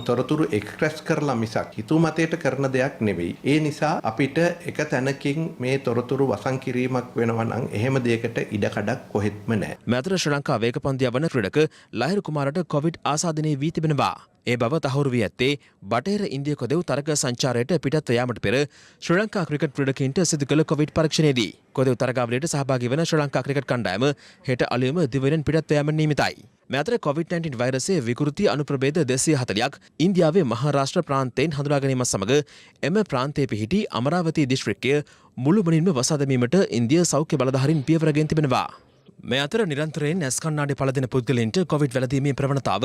S8: තොරතුරු එක්ස්ප්‍රෙස් කරලා මිසක් හිතුව මතයට කරන දෙයක් නෙවෙයි. ඒ නිසා අපිට එක තැනකින් මේ තොරතුරු වසන් කිරීමක් වෙනවා නම් එහෙම දෙයකට ඉඩකඩක් කොහෙත්ම නැහැ.
S3: මෙතර ශ්‍රී ලංකා වේගපන්දිය වන ක්‍රීඩක ලහිරු කුමාරට කොවිඩ් ආසාදනය වී තිබෙනවා. ඒ බව තහවුරු වී ඇත්තේ බටහිර ඉන්දිය කොදෙව් තරග සංචාරයට පිටත්ව යාමට පෙර ශ්‍රී ලංකා ක්‍රිකට් ක්‍රීඩකයින්ට සිදු කළ කොවිඩ් පරීක්ෂණයේදී. කොදෙව් තරගාවලියට සහභාගී වන ශ්‍රී ලංකා ක්‍රිකට් කණ්ඩායම හෙට අලුයම දිවයිනෙන් පිටත්ව යාමට නියමිතයි. මේ අතර COVID-19 වෛරසයේ විකෘති අනුප්‍රභේද 240ක් ඉන්දියාවේ මහාරාෂ්ට්‍ර ප්‍රාන්තයෙන් හඳුනා ගැනීමත් සමග එම ප්‍රාන්තයේ පිහිටි අමරාවති දිස්ත්‍රික්කය මුළුමනින්ම වසා දැමීමට ඉන්දිය සෞඛ්‍ය බලධාරීන් පියවර ගෙන තිබෙනවා. මේ අතර නිරන්තරයෙන් ඇස් කණ්ණාඩි පළදෙන පුද්ගලයන්ට කොවිඩ් වැළඳීමේ ප්‍රවණතාව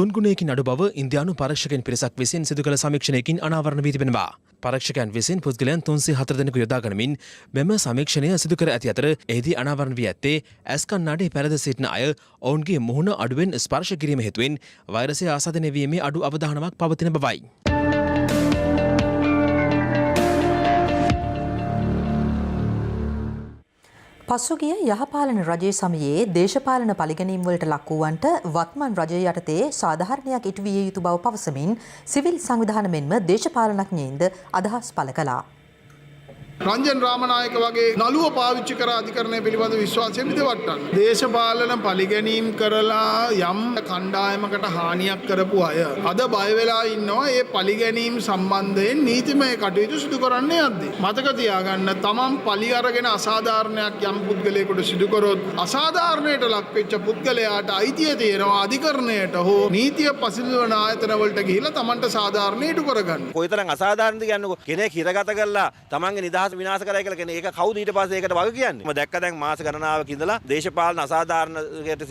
S3: 3 ගුණයකින් අඩු බව ඉන්දියානු පරීක්ෂකයන් පිරිසක් විසින් සිදු කළ සමීක්ෂණයකින් අනාවරණ වී තිබෙනවා. පරීක්ෂකයන් විසින් පුද්ගලයන් 304 දෙනෙකු යොදා ගනිමින් මෙම සමීක්ෂණය සිදු කර ඇති අතර එහිදී අනාවරණ වී ඇත්තේ ඇස් කණ්ණාඩි පැරද සිටින අය ඔවුන්ගේ මුහුණ අඩුවෙන් ස්පර්ශ කිරීම හේතුවෙන් වෛරසය ආසාදනය වීමේ අඩු අවධානමක් පවතින බවයි.
S2: පසුගිය යහපාලන රජයේ සමයේ දේශපාලන පරිගැනීම් වලට ලක් වූවන්ට වත්මන් රජය යටතේ සාධාරණයක් ඉටු විය යුතු බව පවසමින් සිවිල් සංවිධාන මෙන්ම දේශපාලනඥයින්ද අදහස් පළ කළා.
S10: රංජන් රාමනායක වගේ නළුව පාවිච්චි කර අධිකරණය පිළිබඳ විශ්වාසය විදවට්ටන්න. දේශපාලන පරිගැනීම් කරලා යම් කණ්ඩායමකට හානියක් කරපු අය අද බය වෙලා ඉන්නවා ඒ පරිගැනීම් සම්බන්ධයෙන් නීතිමය කටයුතු සිදු කරන්න යද්දී. මතක තියාගන්න තමන් පලි අරගෙන අසාධාරණයක් යම් පුද්ගලයෙකුට සිදු කරොත් අසාධාරණයට ලක් වෙච්ච පුද්ගලයාට අයිතිය තියෙනවා අධිකරණයට හෝ නීතිය පසුබිම ආයතන වලට ගිහිල්ලා තමන්ට සාධාරණ ඉටු කරගන්න.
S11: කොයිතරම් අසාධාරණද කියන්නකො කෙනෙක් හිරගත කරලා තමන්ගේ නිදහස
S4: නිවාස විනාශ කරයි කියලා කියන්නේ ඒක කවුද ඊට පස්සේ ඒකට වග කියන්නේ? මම දැක්ක දැන් මාස ගණනාවක ඉඳලා දේශපාලන අසාධාරණයට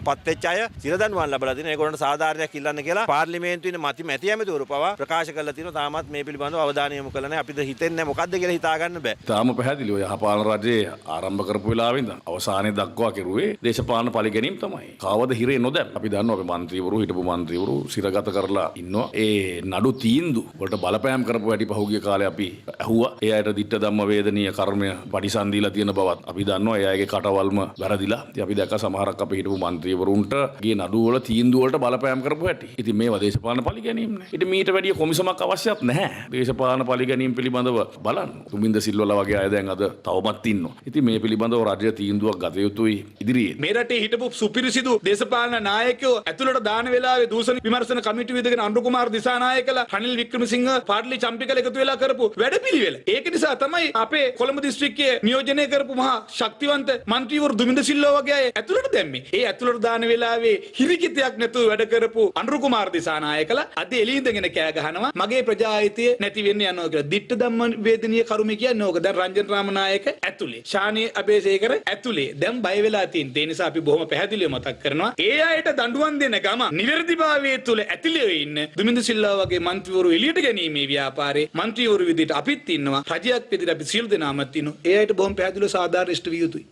S4: පත් වෙච්ච අය සිරදඬුවම් ලැබලා තියෙනවා. ඒගොල්ලන්ට සාධාරණයක් ඉල්ලන්න කියලා පාර්ලිමේන්තුවේ මැති ඇමතිවරු පවා ප්‍රකාශ කරලා තියෙනවා. තාමත් මේ පිළිබඳව අවධානය යොමු කළා නැහැ. අපිට හිතෙන්නේ මොකද්ද කියලා හිතා ගන්න බෑ.
S11: තාම පැහැදිලිව යහපාලන රජයේ ආරම්භ කරපු වෙලාවෙ ඉඳන් අවසානයේ දක්වා කෙරුවේ දේශපාලන පරිගැනීම් තමයි. කවද හිරේ නොදැම්. අපි දන්නවා අපි മന്ത്രിවරු හිටපු മന്ത്രിවරු සිරගත කරලා ඉන්නවා. ඒ නඩු තීන්දුව වලට බලපෑම් කරපු හැටි පහුගිය කාලේ අපි ඇහුවා. ඒ අයට දිට්ඨ ධම්ම වේදනීය කර්මය පරිසම් දීලා තියෙන බවත් අපි දන්නවා. ඒ අයගේ කටවල්ම වැරදිලා. ඉතින් අපි දැක්ක සමහරක් අපේ හිටපු മന്ത്രിවරුන්ට ගේ නඩු වල තීන්දුව වලට බලපෑම් කරපු හැටි. ඉතින් මේවා දේශපාලන පරිගැනීම් නේ. ඉතින් මීට වැඩිය කොමිසමක් අවශ්‍යත් නැහැ. දේශපාලන පරිගැනීම් පිළිබඳව බලන්න. තුමින්ද සිල්වලා වගේ අය දැන් අද තවමත් ඉන්නවා. ඉතින් මේ පිළිබඳව රජය තීන්දුවක් ගත යුතුයි ඉදිරියේ.
S13: මේ රටේ හිටපු සුපිරිසිදු දේශපාලන නායකයෝ ඇතුළට දාන වෙලාවේ දූෂණ විමර්ශන කමිටුව ඉදගෙන අනුර කුමාර දිසානායකලා රනිල් වික්‍රමසිංහ පාටලි චම්පිකල එකතු වෙලා කරපු වැඩපිළිවෙල. ඒක නිසා තමයි අපේ කොළඹ දිස්ත්‍රික්කයේ නියෝජනය කරපු මහා ශක්තිවන්ත മന്ത്രിවරු දුමින්ද සිල්වා වගේ අය ඇතුළට දැම්මේ. ඒ ඇතුළට දාන වෙලාවේ හිරිකිතයක් නැතුව වැඩ කරපු අනුර කුමාර දිසානායකලා අද එළිය ඉඳගෙන කෑ ගහනවා මගේ ප්‍රජාහිතය නැති වෙන්න යනවා කියලා. දිට්ඨ ධම්ම වේදනීය කරුමේ කියන්නේ ඕක. දැන් රංජන් රාමනායක ඇතුලේ ශානී අබේසේකර ඇතුලේ දැන් බය වෙලා තියෙන. ඒ නිසා අපි බොහොම පැහැදිලිව මතක් කරනවා. ඒ අයට දඬුවම් දෙන ගම නිවැරදිභාවයේ තුල ඇතිලෙව ඉන්න දුමින්ද සිල්වා වගේ മന്ത്രിවරු එළියට ගැනීමේ ව්‍යාපාරේ മന്ത്രിවරු විදිහට අපිත් ඉන්නවා. රජයක් විදිහට අපි සියලු දෙනාමත් ඉන්නවා. ඒ අයට බොහොම පැහැදිලිව සාධාරණ ඉෂ්ට විය යුතුයි.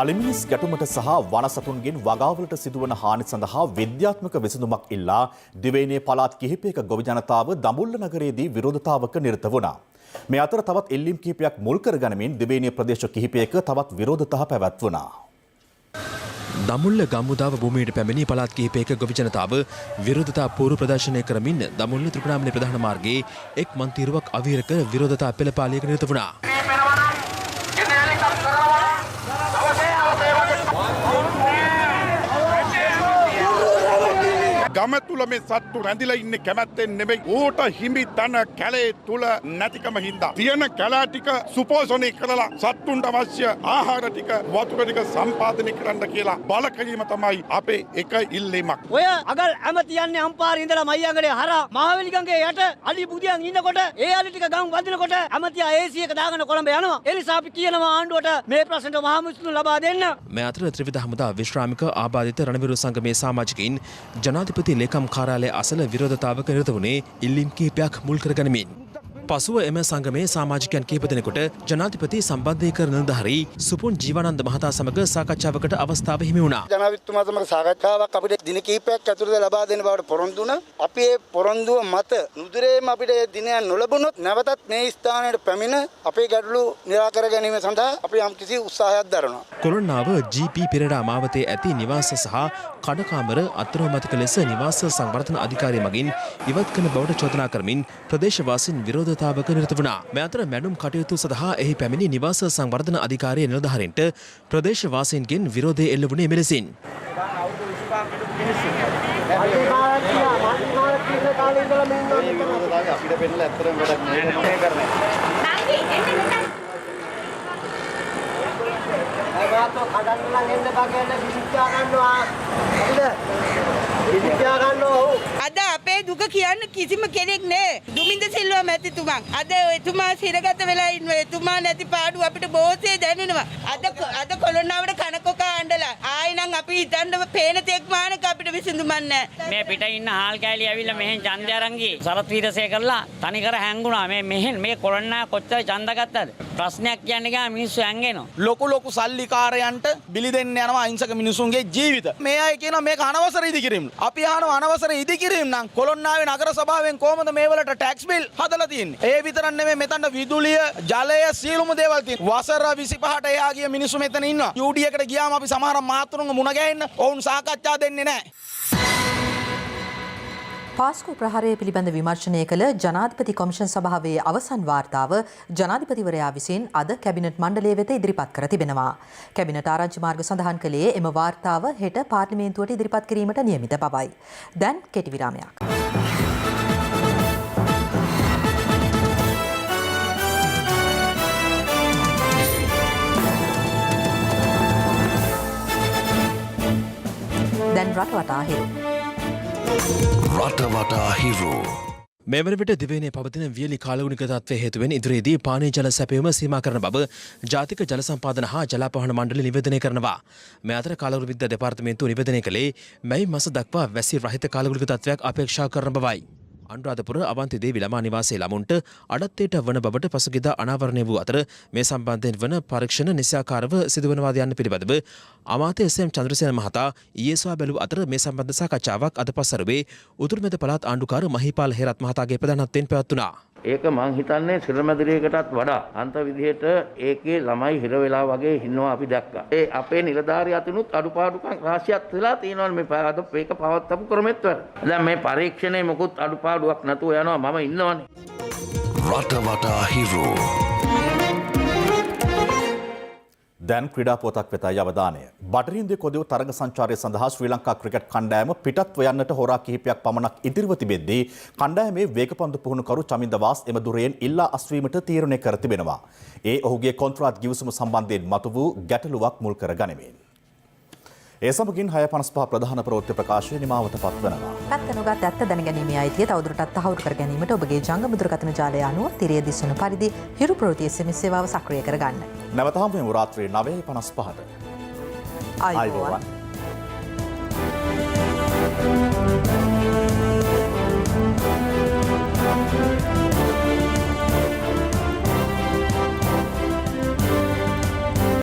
S1: අලිමිනිස් ගැටුමට සහ වනසතුන්ගෙන් වගාවලට සිදුවන හානි සඳහා විද්‍යාත්මක විසඳුමක් ඉල්ලා දිවයිනේ පළාත් කිහිපයක ගොවි ජනතාව දඹුල්ල නගරයේදී විරෝධතාවක නිරත වුණා. මේ අතර තවත් එල්ලීම් කිහිපයක් මුල් කරගනිමින් දිවයිනේ ප්‍රදේශ කිහිපයක තවත් විරෝධතා පැවැත්වුණා.
S3: දමුල්ල ගම්මුදාව භූමියට පැමිණි පළාත් කිහිපයක ගොවි ජනතාව විරෝධතා පූර්ව ප්‍රදර්ශනය කරමින් දමුල්ල ත්‍රිකුණාමලේ ප්‍රධාන මාර්ගයේ එක් මන්තිරුවක් අවහිරක විරෝධතා පෙළපාලියක නිරත වුණා.
S15: ගම තුල මේ සත්තු රැඳිලා ඉන්නේ කැමැත්තෙන් නෙමෙයි. ඌට හිමි තන කැලේ තුල නැතිකම හින්දා. තියෙන කැලෑ ටික සුපෝෂණය කරලා සත්තුන්ට අවශ්‍ය ආහාර ටික වතුර ටික සම්පාදනය කරන්න කියලා බල කිරීම තමයි අපේ එක ඉල්ලීමක්.
S27: ඔය අගල් ඇමතියන්නේ අම්පාරේ ඉඳලා මයියංගලේ හරහා මහවැලි ගඟේ යට අලි බුදියන් ඉන්නකොට ඒ අලි ටික ගම් වදිනකොට ඇමතියා AC එක දාගෙන කොළඹ යනවා. ඒ නිසා අපි කියනවා ආණ්ඩුවට මේ ප්‍රශ්නට මහා මුස්ලිම් ලබා දෙන්න.
S3: මේ අතර ත්‍රිවිධ හමුදා විශ්‍රාමික ආබාධිත රණවිරු සංගමේ සමාජිකයින් ජනාධිපති ලේකම් කාර්යාලය අසල විරෝධතාවක නිරත වුණේ ඉල්ලීම් කිහිපයක් මුල් කරගනිමින්. පසුව එම සංගමේ සමාජිකයන් කිහිප දෙනෙකුට ජනාධිපති සම්බන්ධීකරණ නිලධාරී සුපුන් ජීවානන්ද මහතා සමග සාකච්ඡාවකට අවස්ථාව හිමි වුණා.
S16: ජනාධිපතිතුමා සමග සාකච්ඡාවක් අපිට දින කිහිපයක් ඇතුළත ලබා දෙන බවට පොරොන්දු වුණා. අපි ඒ පොරොන්දුව මත නුදුරේම අපිට ඒ දිනයන් නොලැබුණොත් නැවතත් මේ ස්ථානයට පැමිණ අපේ ගැටලු නිරාකර ගැනීම සඳහා අපි යම්කිසි උත්සාහයක් දරනවා.
S3: කොළොන්නාව GP පෙරේරා මාවතේ ඇති නිවාස සහ කඩකාමර අත්නෝමතික ලෙස නිවාස සංවර්ධන අධිකාරිය මගින් ඉවත් කළ බවට චෝදනා කරමින් ප්‍රදේශවාසීන් විරෝධතාවක නිරත වුණා. මේ අතර මැනුම් කටයුතු සඳහා එහි පැමිණි නිවාස සංවර්ධන අධිකාරිය නිලධාරීන්ට ප්‍රදේශවාසීන්ගෙන් විරෝධය එල්ල වුණේ මෙලෙසින්.
S18: අද අපේ දුක කියන්න කිසිම කෙනෙක් නෑ. දුමින්ද සිල්වා මැතිතුමා. අද එතුමා සිරගත වෙලා ඉන්නවා. එතුමා නැති පාඩු අපිට බොහෝසේ දැනෙනවා. අද කොළොන්නාවට කනකොකා අඬලා. ආයෙනම් අපි හිතන්න පේන තෙක් මානක අපිට විසඳුමක් නෑ.
S19: මේ පිට ඉන්න හාල් කෑලි ඇවිල්ලා මෙහෙන් ඡන්දය අරන් ගියේ. සරත් වීරසේ කරලා තනිකර හැංගුණා. මෙහෙන් මේ කොළොන්නා කොච්චර ඡන්ද ගත්තද? ප්‍රශ්නයක් කියන්නේ ගා මිනිස්සු හැංගෙනවා.
S27: ලොකු සල්ලිකාරයන්ට බිලි දෙන්න යනවා අහිංසක මිනිසුන්ගේ ජීවිත. මේ අය කියනවා මේක අනවසර ඉදිකිරීම. අපි අහනවා අනවසර ඉදිකිරීම නම් කොළොන්නාවේ නගර සභාවෙන් කොහොමද මේ වලට ටැක්ස් බිල් හදලා තියෙන්නේ? ඒ විතරක් නෙමෙයි මෙතන විදුලිය, ජලය සියලුම දේවල් තියෙනවා. වසර 25ට එහා ගිය මිනිස්සු මෙතන ඉන්නවා. UD එකට ගියාම අපි සමහර මාතෘංග මුණ ගැහෙන්න ඔවුන් සාකච්ඡා දෙන්නේ නැහැ.
S2: පාස්කු ප්‍රහාරය පිළිබඳ විමර්ශනය කළ ජනාධිපති කොමිෂන් සභාවේ අවසන් වාර්තාව ජනාධිපතිවරයා විසින් අද කැබිනට් මණ්ඩලය වෙත ඉදිරිපත් කර තිබෙනවා. කැබිනට් ආරංචි මාර්ග සඳහන් කළේ එම වාර්තාව හෙට පාර්ලිමේන්තුවට ඉදිරිපත් කිරීමට නියමිත බවයි. දැන් කෙටි විරාමයක්. රටවටා හිරු.
S3: රටවටා හිරු. මෙවන විට දිවයිනේ පවතින වියලි කාලගුණික තත්ත්වය හේතුවෙන් ඉදිරියේදී පානීය ජල සැපයීම සීමා කරන බව ජාතික ජල සම්පාදන හා ජලාපවහන මණ්ඩලය නිවේදනය කරනවා. මේ අතර කාලගුණ විද්‍යා දෙපාර්තමේන්තුව නිවේදනය කළේ මැයි මාස දක්වා වැසි රහිත කාලගුණික තත්ත්වයක් අපේක්ෂා කරන බවයි. අනුරාධපුර අවන්ති දේවි ළමා නිවාසයේ ළමුන්ට අඩත්තේට වන බවට පසුගියදා අනාවරණය වූ අතර මේ සම්බන්ධයෙන් වන පරීක්ෂණ නිසියාකාරව සිදුවනවාද යන්න පිළිබඳව අමාත්‍ය එස්.එම්. චන්ද්‍රසේන මහතා ඊයේ සොයා බැලූ අතර මේ සම්බන්ධ සාකච්ඡාවක් අද පස්වරුවේ උතුරු මැද පළාත් ආණ්ඩුකාර මහිපාල හේරත් මහතාගේ ප්‍රධානත්වයෙන් පැවැත්වුණා.
S5: ඒක මං හිතන්නේ සිරමැදිරියකටත් වඩා අන්ත විදිහට ඒකේ ළමයි හිර වෙලා වගේ ඉන්නවා අපි දැක්කා. ඒ අපේ නිලධාරිය අතිනුත් අඩුපාඩුකම් රාශියක් වෙලා තියෙනවා මේ අද මේක පවත්වපු ක්‍රමෙත් වල. දැන් මේ පරීක්ෂණයේ මොකුත් අඩුපාඩුවක් නැතුව යනවා මම ඉන්නවනේ.
S3: රටවටා හිරු.
S1: දැන් ක්‍රීඩා පොතක් වෙතයි අවධානය. බටහිරින්දිය කොදිව තරග සංචාරය සඳහා ශ්‍රී ලංකා ක්‍රිකට් කණ්ඩායම පිටත්ව යන්නට හොරා කිහිපයක් පමණක් ඉදිරිව තිබෙද්දී කණ්ඩායමේ වේගපන්දු පුහුණුකරු චමින්ද වාස් එම දුරයෙන් ඉල්ලා අස්වීමට තීරණය කර තිබෙනවා. ඒ ඔහුගේ කොන්ත්‍රාත් ගිවිසුම සම්බන්ධයෙන් මතු වූ ගැටලුවක් මුල් කර ගනිමින්. ඒ සමගින් 6:55 ප්‍රධාන ප්‍රවෘත්ති ප්‍රකාශය නිමාවට පත්වනවා.
S2: පැත්ත නොගත් ඇත්ත දැනගැනීමේ අයිතිය තවදුරටත් තහවුරු කර ගැනීමට ඔබගේ ජංගම දුරකථන ජාලය අනුව තිරය දිස්වන පරිදි හිරු ප්‍රවෘත්ති SMS සේවාව සක්‍රිය කරගන්න.
S1: නැවත හමුවෙමු රාත්‍රී 9:55ට.
S2: ආයුබෝවන්.